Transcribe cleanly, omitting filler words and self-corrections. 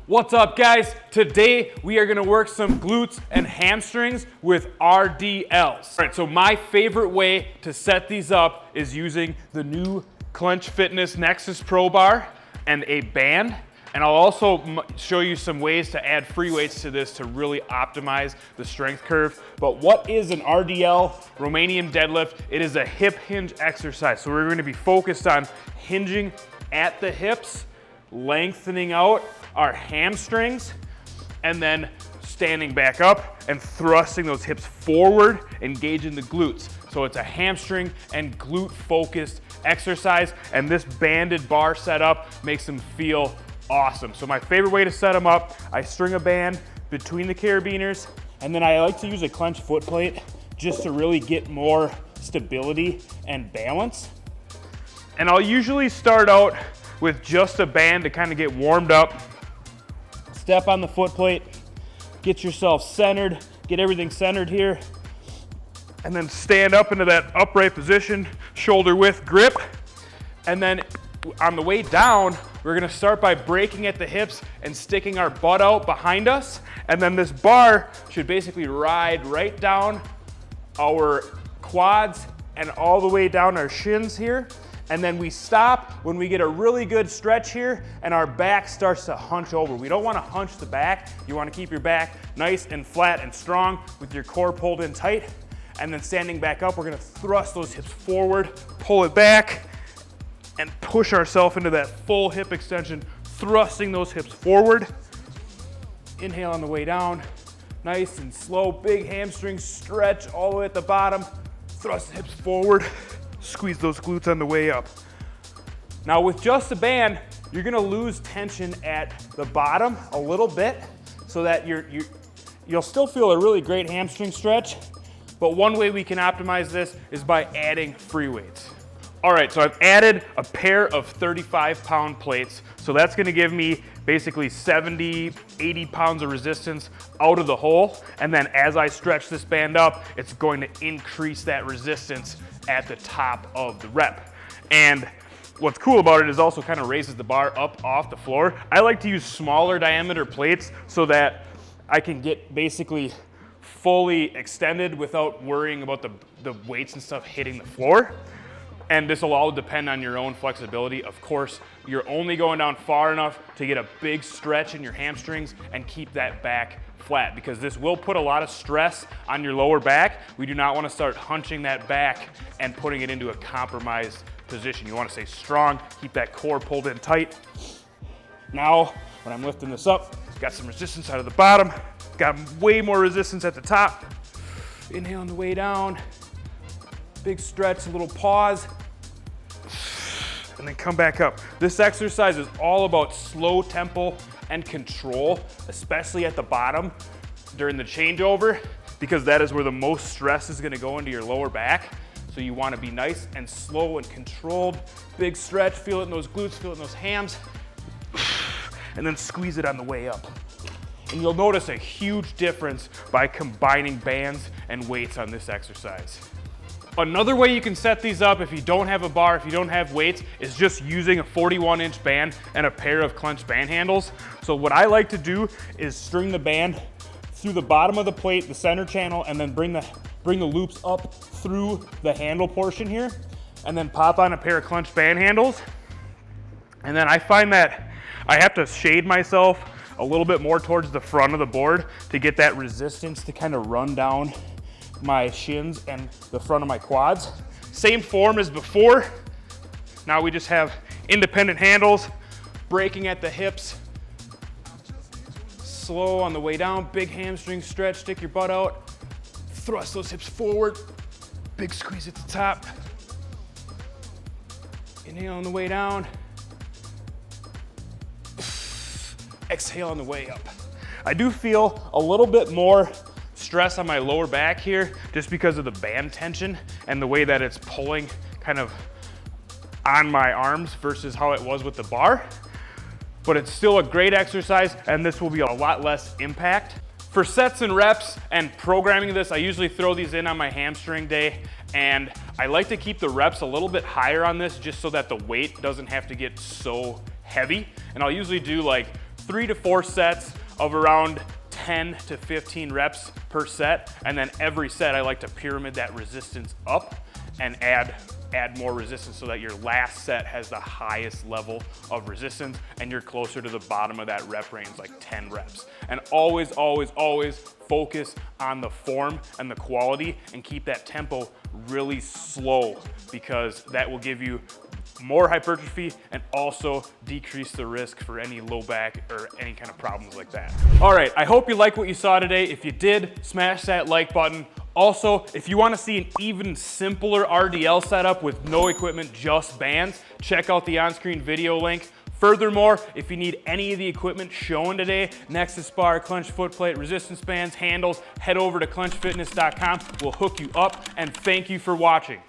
What's up, guys? Today we are gonna work some glutes and hamstrings with RDLs. All right, so my favorite way to set these up is using the new Clench Fitness Nexus Pro Bar and a band. And I'll also show you some ways to add free weights to this to really optimize the strength curve. But what is an RDL, Romanian deadlift? It is a hip hinge exercise. So we're gonna be focused on hinging at the hips, lengthening out our hamstrings, and then standing back up and thrusting those hips forward, engaging the glutes. So it's a hamstring and glute focused exercise, and this banded bar setup makes them feel awesome. So my favorite way to set them up, I string a band between the carabiners, and then I like to use a clench footplate just to really get more stability and balance. And I'll usually start out with just a band to kind of get warmed up. Step on the footplate, get yourself centered, get everything centered here, and then stand up into that upright position, shoulder width grip. And then on the way down, we're gonna start by breaking at the hips and sticking our butt out behind us. And then this bar should basically ride right down our quads and all the way down our shins here. And then we stop when we get a really good stretch here and our back starts to hunch over. We don't wanna hunch the back. You wanna keep your back nice and flat and strong with your core pulled in tight. And then standing back up, we're gonna thrust those hips forward, pull it back, and push ourselves into that full hip extension, thrusting those hips forward. Inhale on the way down, nice and slow, big hamstring stretch all the way at the bottom, thrust the hips forward. Squeeze those glutes on the way up. Now with just a band, you're gonna lose tension at the bottom a little bit so that you'll still feel a really great hamstring stretch, but one way we can optimize this is by adding free weights. All right, so I've added a pair of 35-pound plates, so that's gonna give me basically 70, 80 pounds of resistance out of the hole, and then as I stretch this band up, it's going to increase that resistance at the top of the rep. And what's cool about it is also kind of raises the bar up off the floor. I like to use smaller diameter plates so that I can get basically fully extended without worrying about the weights and stuff hitting the floor. And this will all depend on your own flexibility. Of course, you're only going down far enough to get a big stretch in your hamstrings and keep that back flat, because this will put a lot of stress on your lower back. We do not want to start hunching that back and putting it into a compromised position. You want to stay strong, keep that core pulled in tight. Now, when I'm lifting this up, got some resistance out of the bottom, got way more resistance at the top. Inhale on the way down, big stretch, a little pause, and then come back up. This exercise is all about slow tempo and control, especially at the bottom during the changeover, because that is where the most stress is gonna go into your lower back. So you wanna be nice and slow and controlled. Big stretch, feel it in those glutes, feel it in those hams, and then squeeze it on the way up. And you'll notice a huge difference by combining bands and weights on this exercise. Another way you can set these up if you don't have a bar, if you don't have weights, is just using a 41-inch band and a pair of clench band handles. So what I like to do is string the band through the bottom of the plate, the center channel, and then bring the loops up through the handle portion here, and then pop on a pair of clench band handles. And then I find that I have to shade myself a little bit more towards the front of the board to get that resistance to kind of run down my shins and the front of my quads. Same form as before. Now we just have independent handles, breaking at the hips, slow on the way down, big hamstring stretch, stick your butt out, thrust those hips forward, big squeeze at the top. Inhale on the way down, exhale on the way up. I do feel a little bit more stress on my lower back here just because of the band tension and the way that it's pulling kind of on my arms versus how it was with the bar. But it's still a great exercise, and this will be a lot less impact. For sets and reps and programming this, I usually throw these in on my hamstring day, and I like to keep the reps a little bit higher on this just so that the weight doesn't have to get so heavy. And I'll usually do like 3 to 4 sets of around 10 to 15 reps per set, and then every set I like to pyramid that resistance up and add more resistance so that your last set has the highest level of resistance and you're closer to the bottom of that rep range, like 10 reps. And always, always, always focus on the form and the quality and keep that tempo really slow, because that will give you more hypertrophy and also decrease the risk for any low back or any kind of problems like that. All right, I hope you like what you saw today. If you did, smash that like button. Also, if you want to see an even simpler RDL setup with no equipment, just bands, check out the on-screen video link. Furthermore, if you need any of the equipment shown today, Nexus bar, Clench Footplate, resistance bands, handles, head over to clenchfitness.com. We'll hook you up, and thank you for watching.